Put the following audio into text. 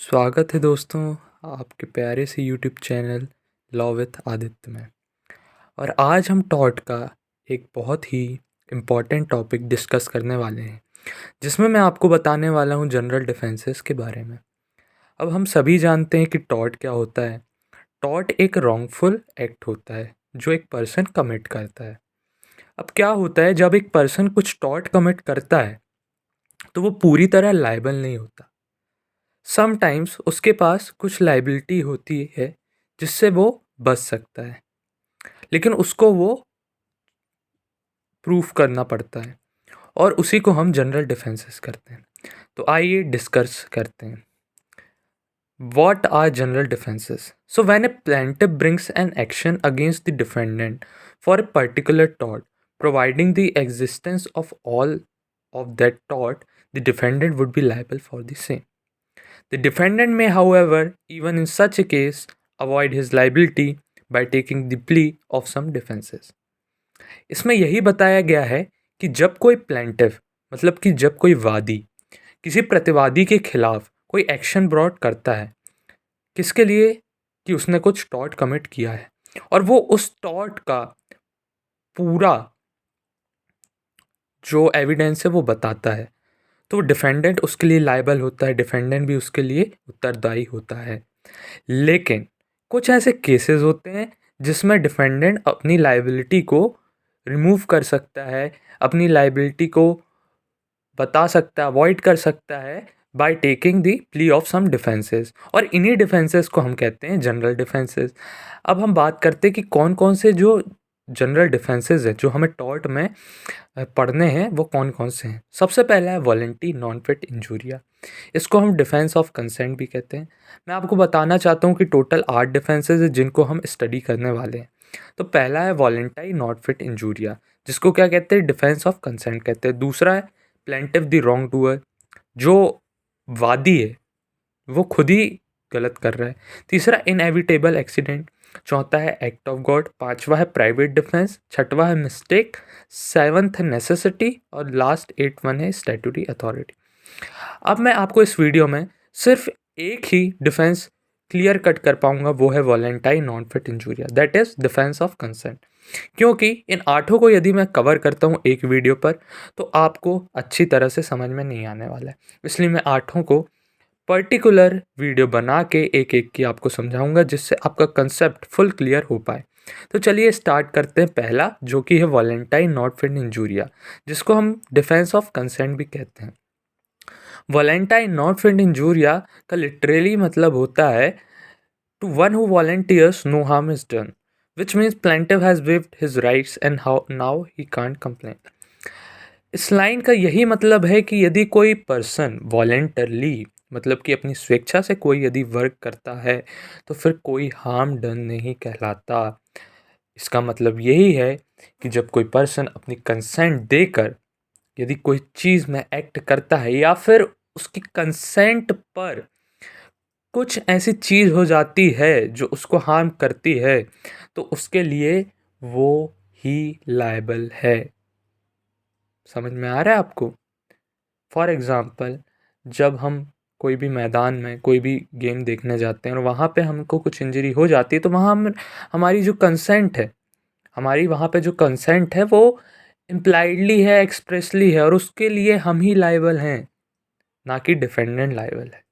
स्वागत है दोस्तों आपके प्यारे से YouTube channel law with Aditya में। और आज हम टॉट का एक बहुत ही इम्पॉर्टेंट टॉपिक डिस्कस करने वाले हैं, जिसमें मैं आपको बताने वाला हूँ जनरल डिफेंसेस के बारे में। अब हम सभी जानते हैं कि टॉट क्या होता है। टॉट एक रॉन्गफुल एक्ट होता है जो एक पर्सन कमिट करता है। अब क्या होता है, जब एक पर्सन कुछ टॉट कमिट करता है तो वो पूरी तरह लायबल नहीं होता। समटाइम्स उसके पास कुछ लाइबिलिटी होती है जिससे वो बच सकता है, लेकिन उसको वो प्रूफ करना पड़ता है और उसी को हम जनरल डिफेंसेस करते हैं। तो आइए डिस्कस करते हैं। What are general defenses? So when a plaintiff brings an action against the defendant for a particular tort, providing the existence of all of that tort, the defendant would be liable for the same. The defendant may, however, even in such a case, avoid his liability by taking the plea of some defenses. इसमें यही बताया गया है कि जब कोई plaintiff मतलब कि जब कोई वादी किसी प्रतिवादी के खिलाफ कोई एक्शन ब्रॉड करता है, किसके लिए, कि उसने कुछ टॉर्ट कमिट किया है और वो उस टॉर्ट का पूरा जो एविडेंस है वो बताता है, तो डिफेंडेंट उसके लिए लायबल होता है, डिफेंडेंट भी उसके लिए उत्तरदायी होता है। लेकिन कुछ ऐसे केसेस होते हैं जिसमें डिफेंडेंट अपनी लायबिलिटी को रिमूव कर सकता है, अपनी लायबिलिटी को बता सकता है, अवॉइड कर सकता है by taking the plea of some defences, और इन्हीं डिफेंसेस को हम कहते हैं जनरल डिफेंसेस। अब हम बात करते हैं कि कौन कौन से जो जनरल डिफेंसेस है जो हमें टॉर्ट में पढ़ने हैं वो कौन कौन से हैं। सबसे पहला है वॉलंटी नॉन फिट इंजूरिया। इसको हम डिफेंस ऑफ कंसेंट भी कहते हैं। मैं आपको बताना चाहता हूँ कि टोटल 8 डिफेंसेस है जिनको हम स्टडी करने वाले हैं। तो पहला है वॉलंटरी नॉट फिट इंजूरिया, जिसको क्या कहते हैं, डिफेंस ऑफ कंसेंट कहते हैं। दूसरा है प्लेंटिफ द रॉन्ग डूअर, जो वादी है वो खुद ही गलत कर रहा है। तीसरा इनएविटेबल एक्सीडेंट। चौथा है एक्ट ऑफ गॉड। पांचवा है प्राइवेट डिफेंस। छठवा है मिस्टेक। सेवंथ है नेसेसिटी और लास्ट 8 है स्टैट्यूटरी अथॉरिटी। अब मैं आपको इस वीडियो में सिर्फ एक ही डिफेंस क्लियर कट कर पाऊंगा, वो है volenti non fit injuria, that is defence of consent. क्योंकि इन 8 को यदि मैं कवर करता हूँ एक वीडियो पर तो आपको अच्छी तरह से समझ में नहीं आने वाला है, इसलिए मैं 8 को पर्टिकुलर वीडियो बना के एक एक की आपको समझाऊंगा जिससे आपका कंसेप्ट फुल क्लियर हो पाए। तो चलिए स्टार्ट करते हैं। पहला जो कि है वॉलेंटाइन नॉट फिट इंजूरिया, जिसको हम डिफेंस ऑफ कंसेंट भी कहते हैं। वॉलेंटाइन नॉट फिट इंजूरिया का लिटरली मतलब होता है to one who volunteers no harm is done, which means plaintiff has waived his rights and how now he can't complain. इस लाइन का यही मतलब है कि यदि कोई पर्सन वॉलेंटरली मतलब कि अपनी स्वेच्छा से कोई यदि वर्क करता है तो फिर कोई हार्म डन नहीं कहलाता। इसका मतलब यही है कि जब कोई पर्सन अपनी कंसेंट देकर यदि कोई चीज़ में एक्ट करता है या फिर उसकी कंसेंट पर कुछ ऐसी चीज़ हो जाती है जो उसको हार्म करती है, तो उसके लिए वो ही लायबल है। समझ में आ रहा है आपको? फॉर एग्ज़ाम्पल, जब हम कोई भी मैदान में कोई भी गेम देखने जाते हैं और वहाँ पे हमको कुछ इंजरी हो जाती है तो वहाँ हम हमारी जो कंसेंट है, हमारी वहाँ पे जो कंसेंट है वो इम्प्लाइडली है, एक्सप्रेसली है, और उसके लिए हम ही लायबल हैं, ना कि डिफेंडेंट लायबल है।